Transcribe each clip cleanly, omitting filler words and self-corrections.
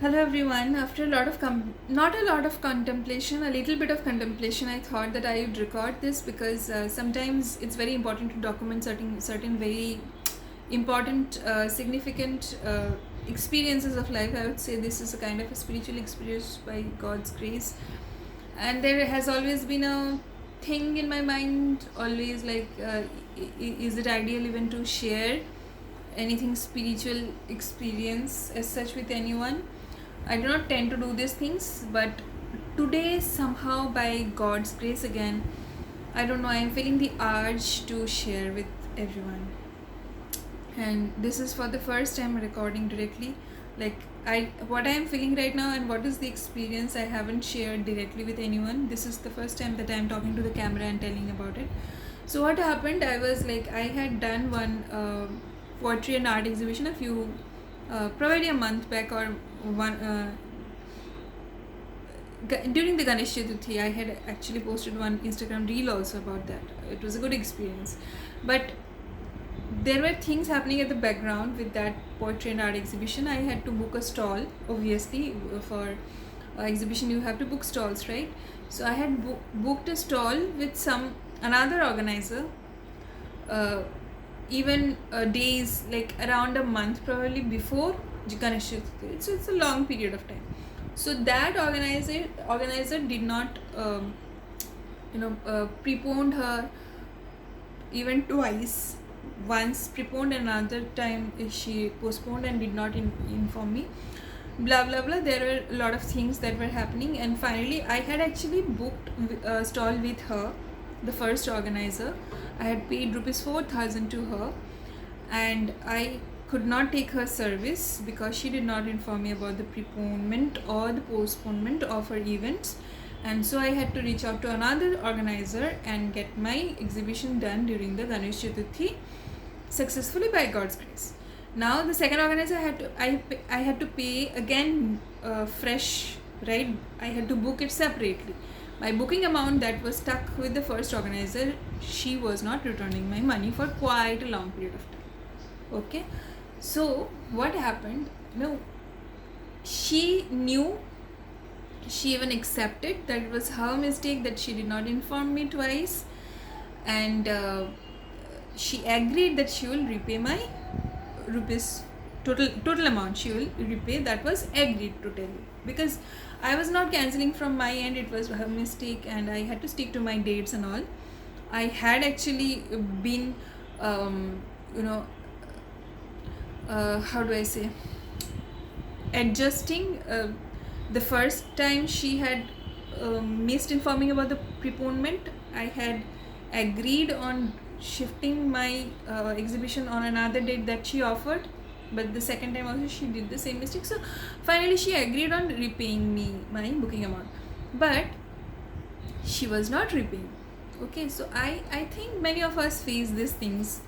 Hello everyone. After a lot of not a lot of contemplation, a little bit of contemplation, I thought that I would record this because sometimes it's very important to document certain very important, significant experiences of life. I would say this is a kind of a spiritual experience by God's grace, and there has always been a thing in my mind, always like, is it ideal even to share anything spiritual experience as such with anyone? I do not tend to do these things, but today, somehow, by God's grace again, I don't know, I'm feeling the urge to share with everyone. And this is for the first time recording directly. Like, what I am feeling right now and what is the experience I haven't shared directly with anyone. This is the first time that I am talking to the camera and telling about it. So, what happened? I was like, I had done one poetry and art exhibition a few, probably a month back or one. During the Ganesh Chaturthi, I had actually posted one Instagram reel also about that. It was a good experience, but there were things happening at the background with that poetry and art exhibition. I had to book a stall. Obviously, for exhibition you have to book stalls, right? So I had booked a stall with another organizer. Even days, like around a month probably before Ganesh Chaturthi. It's a long period of time. So that organizer did not preponed her even twice. Once preponed, another time she postponed and did not inform me. Blah blah blah. There were a lot of things that were happening, and finally I had actually booked a stall with her, the first organizer. I had paid rupees 4,000 to her, and I could not take her service because she did not inform me about the preponement or the postponement of her events. And so I had to reach out to another organizer and get my exhibition done during the Ganesh Chaturthi successfully by God's grace. Now the second organizer I had to pay again, fresh, right? I had to book it separately. My booking amount that was stuck with the first organizer, she was not returning my money for quite a long period of time. Okay, so what happened? No, she knew, she even accepted that it was her mistake that she did not inform me twice, and she agreed that she will repay my rupees total amount. She will repay. That was agreed totally, because I was not cancelling from my end. It was her mistake, and I had to stick to my dates and all. I had actually been how do I say, adjusting. The first time she had missed informing about the preponement, I had agreed on shifting my exhibition on another date that she offered, but the second time also she did the same mistake. So finally she agreed on repaying me my booking amount, but she was not repaying. Okay, so I think many of us face these things.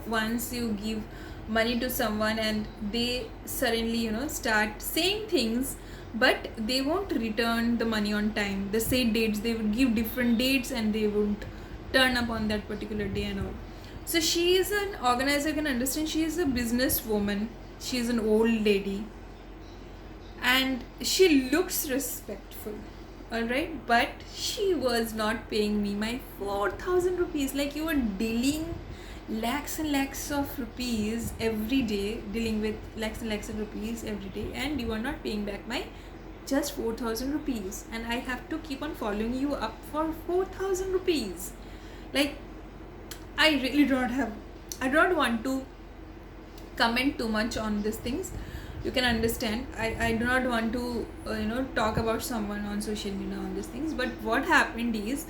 Once you give money to someone and they suddenly start saying things, but they won't return the money on time. The said dates, they would give different dates and they won't turn up on that particular day and all. So she is an organizer, you can understand. She is a business woman, she is an old lady, and she looks respectful, all right, but she was not paying me my 4,000 rupees. Like, you are dealing lakhs and lakhs of rupees every day, dealing with lakhs and lakhs of rupees every day, and you are not paying back my just 4,000 rupees, and I have to keep on following you up for 4,000 rupees. Like, I really I don't want to comment too much on these things. You can understand, I do not want to talk about someone on social media on these things. But what happened is,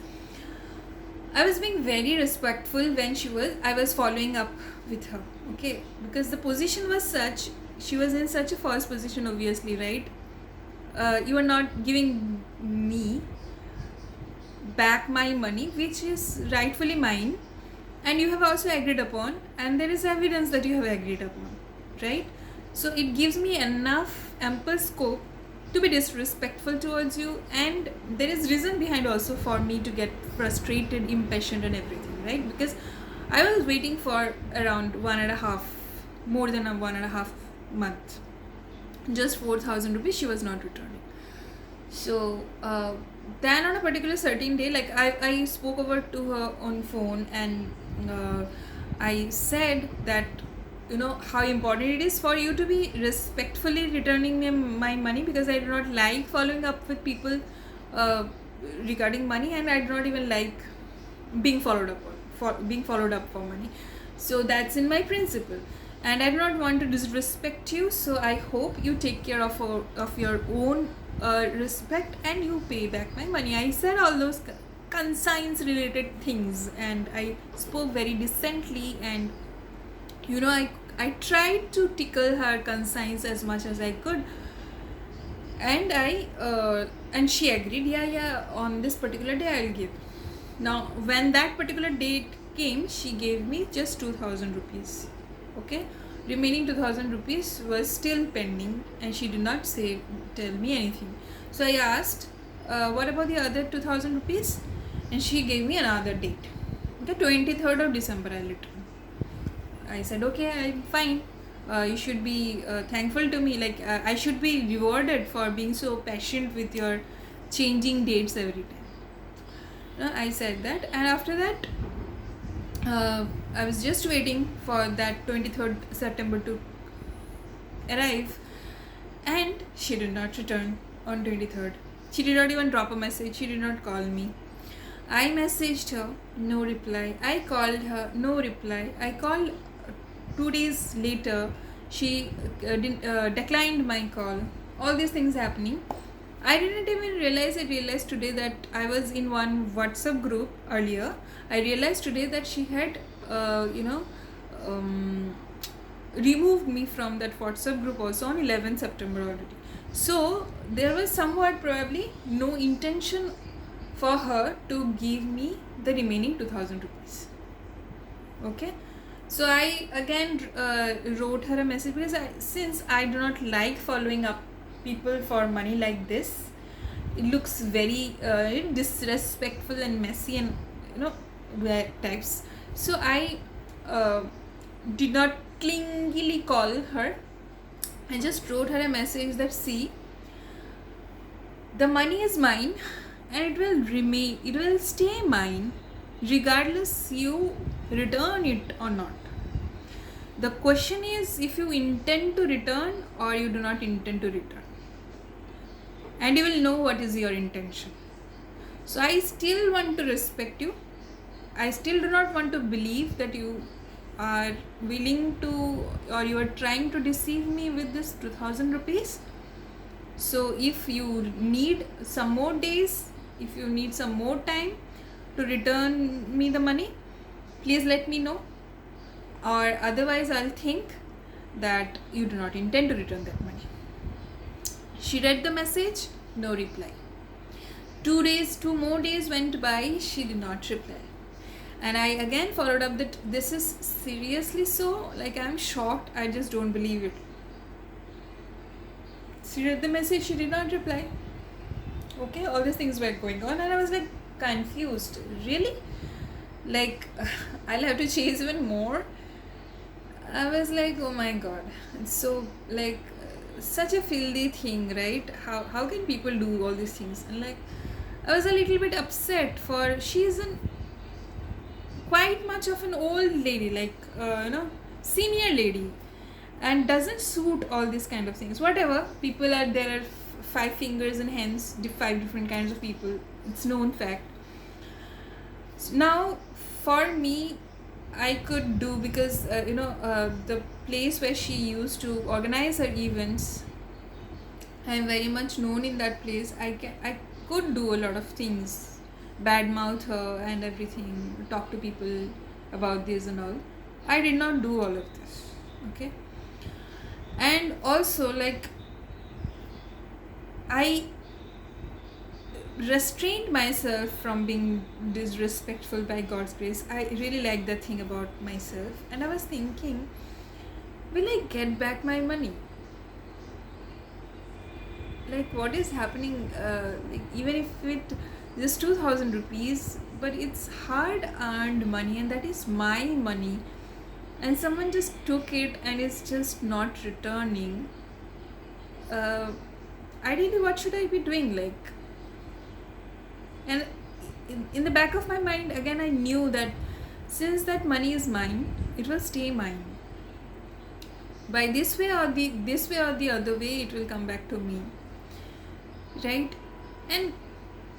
I was being very respectful when I was following up with her, okay, because the position was such, she was in such a first position, obviously, right? You are not giving me back my money, which is rightfully mine, and you have also agreed upon, and there is evidence that you have agreed upon, right? So it gives me ample scope to be disrespectful towards you, and there is reason behind also for me to get frustrated, impatient and everything, right? Because I was waiting for around more than a 1.5 month, just 4,000 rupees she was not returning. So then on a particular certain day, like I spoke over to her on phone, and I said that, you know, how important it is for you to be respectfully returning me my money, because I do not like following up with people regarding money, and I do not even like being followed up for money. So that's in my principle, and I do not want to disrespect you. So I hope you take care of your own respect, and you pay back my money. I said all those conscience related things, and I spoke very decently, and you know, I tried to tickle her conscience as much as I could, and and she agreed, yeah, on this particular day I'll give. Now when that particular date came, she gave me just 2,000 rupees. Okay, remaining 2,000 rupees was still pending, and she did not tell me anything. So I asked, what about the other 2,000 rupees? And she gave me another date. Okay, 23rd of December I'll return. I said, okay, I'm fine. You should be thankful to me. Like I should be rewarded for being so patient with your changing dates every time. I said that, and after that, I was just waiting for that 23rd September to arrive, and she did not return on 23rd. She did not even drop a message. She did not call me. I messaged her, no reply. I called her, no reply. I called 2 days later. She declined my call. All these things happening. I didn't even realize. I realized today that I was in one WhatsApp group earlier. I realized today that she had, removed me from that WhatsApp group also on 11th September already. So there was somewhat probably no intention for her to give me the remaining 2,000 rupees. Okay. So I again wrote her a message, because since I do not like following up people for money like this, it looks very disrespectful and messy, and types. So I did not clingily call her. I just wrote her a message that, see, the money is mine, and it will stay mine regardless you return it or not. The question is if you intend to return or you do not intend to return, and you will know what is your intention. So I still want to respect you. I still do not want to believe that you are willing to, or you are trying to deceive me with this 2,000 rupees. So if you need some more days, if you need some more time to return me the money, please let me know, or otherwise I'll think that you do not intend to return that money. She read the message, no reply. 2 more days went by, she did not reply. And I again followed up that this is seriously so, like I'm shocked, I just don't believe it. She read the message, she did not reply. Okay, all these things were going on, and I was like confused. Really? Like I'll have to chase even more. I was like, oh my god. So like such a filthy thing, right? How can people do all these things? And like I was a little bit upset, for she isn't quite much of an old lady, like senior lady, and doesn't suit all these kind of things. Whatever, people are there are 5 fingers and hands, 5 different kinds of people. It's known fact. Now for me, I could do, because the place where she used to organize her events, I am very much known in that place. I could do a lot of things, badmouth her and everything, talk to people about this and all. I did not do all of this. Okay. And also, like, I restrained myself from being disrespectful by God's grace. I really like that thing about myself, and I was thinking, will I get back my money? Like, what is happening? Like, even if it is 2,000 rupees, but it's hard earned money, and that is my money, and someone just took it and is just not returning. uh, ideally what should I be doing, and in the back of my mind again I knew that since that money is mine, it will stay mine. By this way or the other way, it will come back to me, right? And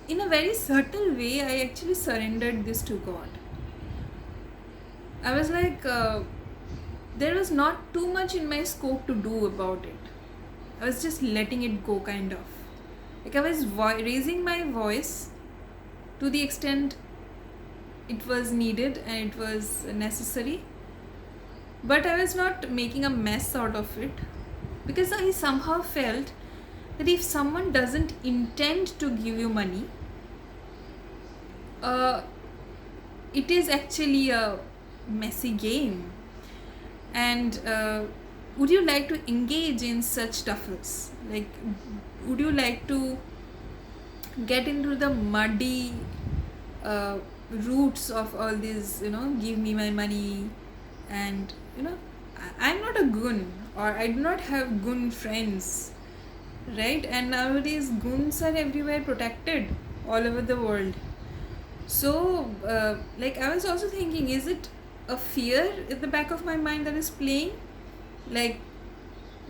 in a very subtle way, I actually surrendered this to God. I was like, there was not too much in my scope to do about it. I was just letting it go, kind of. Like I was raising my voice to the extent it was needed and it was necessary. But I was not making a mess out of it, because I somehow felt that if someone doesn't intend to give you money, it is actually a messy game. And would you like to engage in such tuffles? Like, would you like to get into the muddy roots of all this, give me my money? And I'm not a goon, or I do not have goon friends, right? And nowadays goons are everywhere, protected all over the world. So I was also thinking, is it a fear at the back of my mind that is playing, like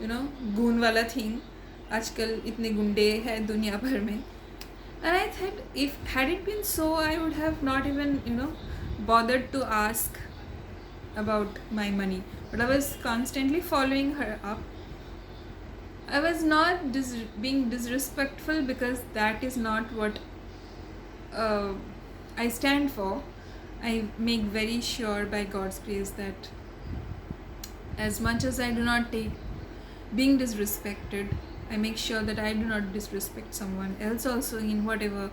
goon wala thing, आजकल इतने गुंडे हैं दुनिया भर में. And I thought, if had it been so, I would have not even bothered to ask about my money. But I was constantly following her up. I was not being disrespectful, because that is not what I stand for. I make very sure by God's grace that as much as I do not take being disrespected, I make sure that I do not disrespect someone else also in whatever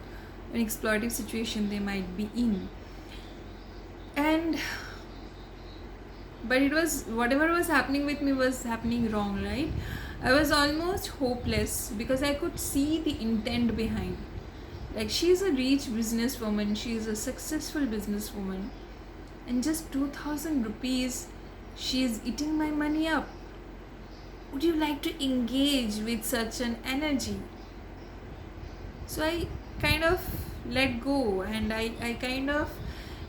an exploitative situation they might be in. But it was, whatever was happening with me was happening wrong, right? I was almost hopeless because I could see the intent behind. Like, she's a rich businesswoman, she's a successful businesswoman, and just 2,000 rupees, she's eating my money up. Would you like to engage with such an energy? So I kind of let go, and I kind of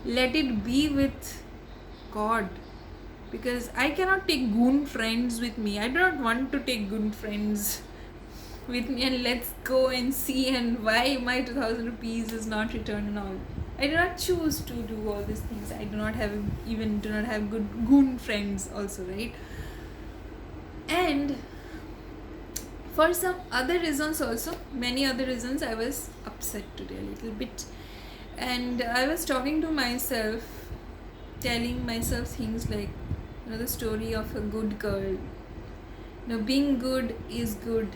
let it be with God, because I cannot take goon friends with me. I do not want to take goon friends with me and let's go and see and why my 2,000 rupees is not returned and all. I do not choose to do all these things. I do not have good goon friends also, right? And for some other reasons also, many other reasons, I was upset today a little bit. And I was talking to myself, telling myself things like, the story of a good girl. Being good is good,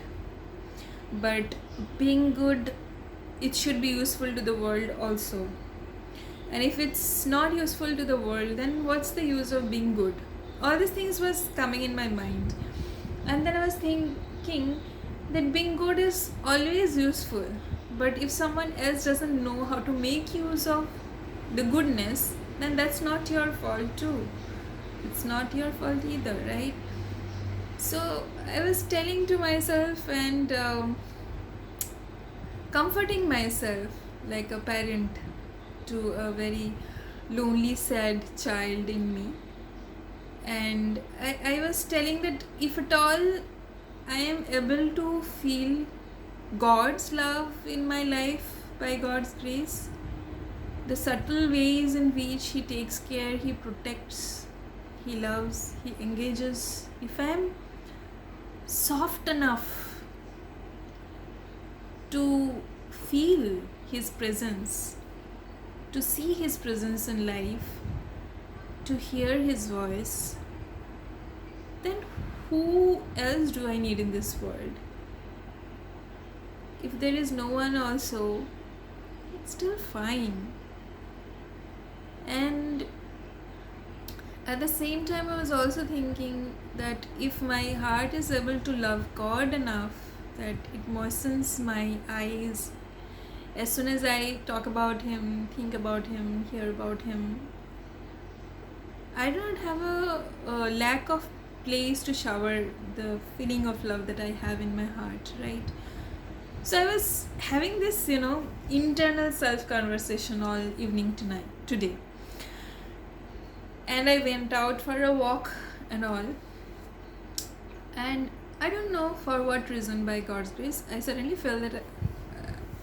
but being good, it should be useful to the world also. And if it's not useful to the world, then what's the use of being good? All these things was coming in my mind. And then I was thinking that being good is always useful, but if someone else doesn't know how to make use of the goodness, then that's not your fault too. It's not your fault either, right? So I was telling to myself and comforting myself like a parent to a very lonely, sad child in me. And I was telling that if at all I am able to feel God's love in my life by God's grace, the subtle ways in which He takes care, He protects, He loves, He engages, if I am soft enough to feel His presence, to see His presence in life, to hear His voice, then who else do I need in this world? If there is no one also, it's still fine. And at the same time, I was also thinking that if my heart is able to love God enough that it moistens my eyes as soon as I talk about Him, think about Him, hear about Him, I don't have a lack of place to shower the feeling of love that I have in my heart, right? So I was having this, internal self conversation all evening today. And I went out for a walk and all. And I don't know for what reason, by God's grace, I suddenly felt that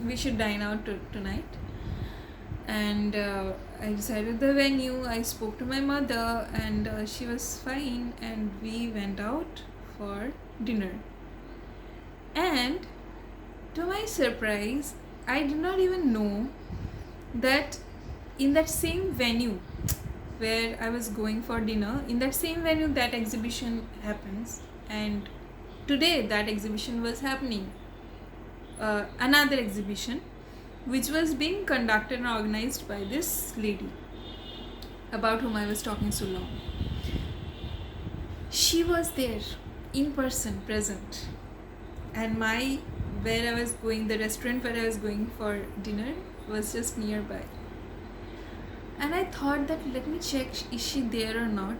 we should dine out tonight. And I decided the venue. I spoke to my mother, and she was fine, and we went out for dinner. And to my surprise, I did not even know that in that same venue where I was going for dinner, in that same venue that exhibition happens, and today that exhibition was happening. Another exhibition which was being conducted and organized by this lady about whom I was talking so long. She was there in person, present, and where I was going, the restaurant where I was going for dinner was just nearby. And I thought that let me check, is she there or not?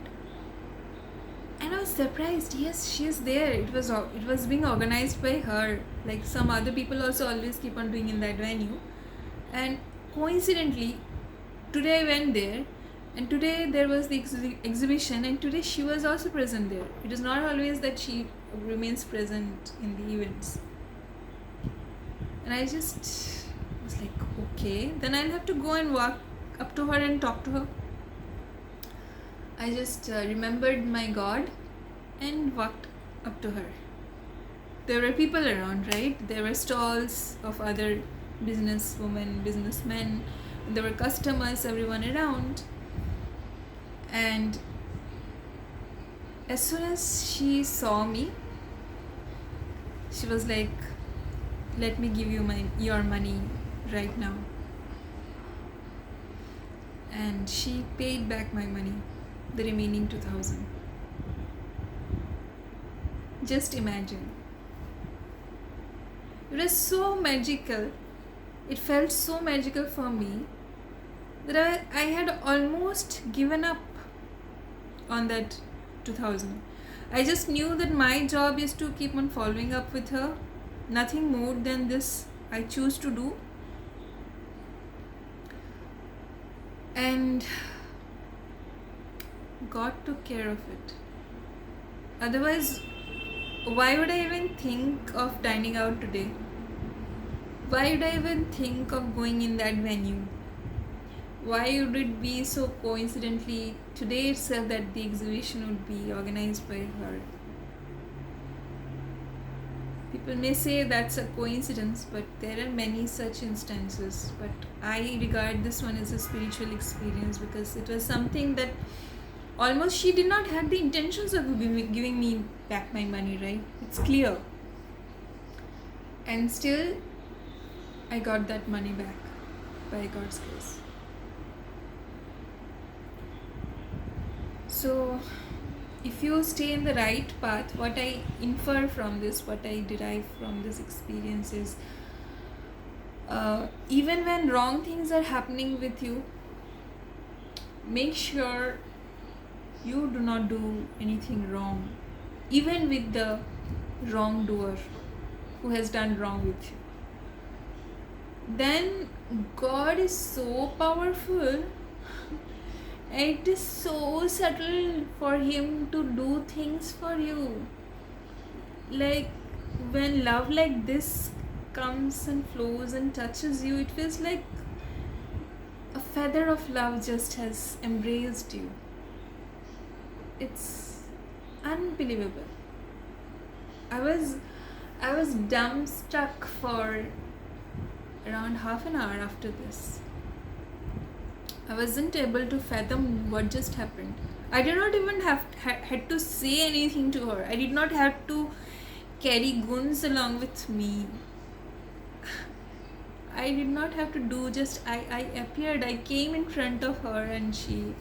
And I was surprised. Yes, she is there. It was being organized by her, like some other people also always keep on doing in that venue. And coincidentally, today I went there, and today there was the exhibition, and today she was also present there. It is not always that she remains present in the events. And I just was like, okay, then I'll have to go and walk up to her and talk to her. I just remembered my God and walked up to her. There were people around, right? There were stalls of other businesswomen, businessmen, and there were customers, everyone around. And as soon as she saw me, she was like, let me give you your money right now. And she paid back my money, the remaining 2,000. Just imagine. It was so magical. It felt so magical for me that I had almost given up on that 2,000. I just knew that my job is to keep on following up with her. Nothing more than this I choose to do. And God took care of it. Otherwise, why would I even think of dining out today? Why would I even think of going in that venue? Why would it be so coincidentally today itself that the exhibition would be organized by her? People may say that's a coincidence, but there are many such instances. But I regard this one as a spiritual experience, because it was something that almost she did not have the intentions of giving me back my money, right? It's clear. And still, I got that money back by God's grace. So, if you stay in the right path, what I infer from this, what I derive from this experience is, even when wrong things are happening with you, make sure you do not do anything wrong, even with the wrongdoer who has done wrong with you. Then God is so powerful. It is so subtle for Him to do things for you. Like when love like this comes and flows and touches you, it feels like a feather of love just has embraced you. It's unbelievable. I was dumbstruck for around half an hour after this. I wasn't able to fathom what just happened. I did not even had to say anything to her. I did not have to carry goons along with me. I did not have to do, just I appeared, I came in front of her, and she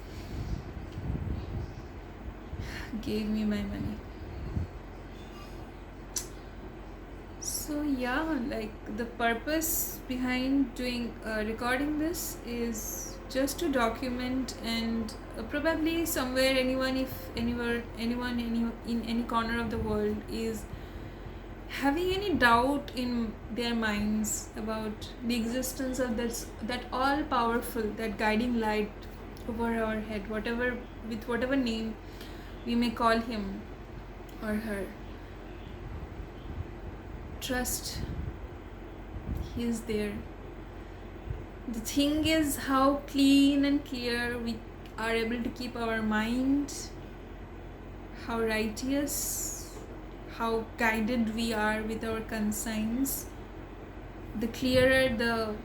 gave me my money. So yeah, like the purpose behind doing recording this is just to document and probably somewhere, anyone in any corner of the world is having any doubt in their minds about the existence of that all powerful, that guiding light over our head, whatever name we may call him or her. Trust, he is there. The thing is how clean and clear we are able to keep our mind, how righteous, how guided we are with our conscience. The clearer the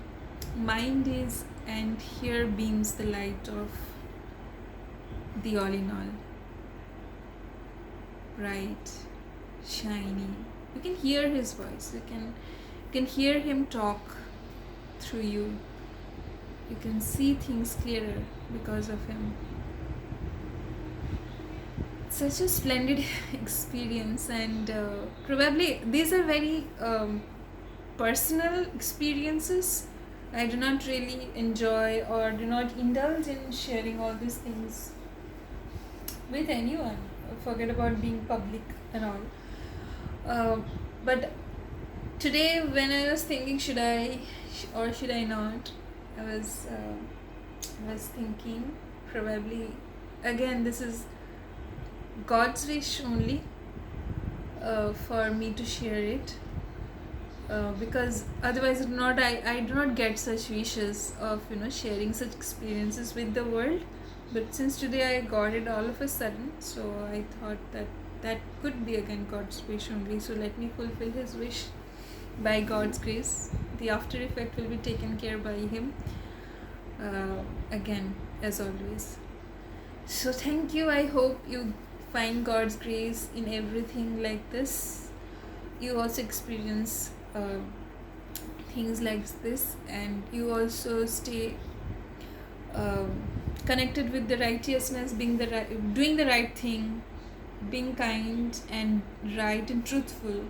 mind is, and here beams the light of the all in all. Bright, shiny. You can hear his voice. You can hear him talk through you. You can see things clearer because of him. Such a splendid experience, and probably these are very personal experiences. I do not really enjoy or do not indulge in sharing all these things with anyone. Forget about being public and all. But today, when I was thinking, should I or should I not, I was thinking, probably again this is God's wish only for me to share it, because otherwise I do not get such wishes of sharing such experiences with the world. But since today I got it all of a sudden, so I thought that could be again God's wish only. So let me fulfill his wish by God's grace. The after effect will be taken care by him, again, as always. So thank you. I hope you find God's grace in everything like this. You also experience things like this, and you also stay connected with the righteousness, doing the right thing, being kind and right and truthful,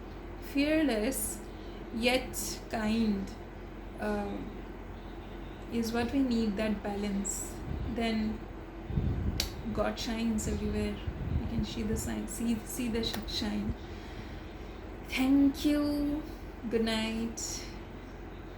fearless yet kind, is what we need. That balance, then God shines everywhere. You can see the sign, see the shine. Thank you. Good night.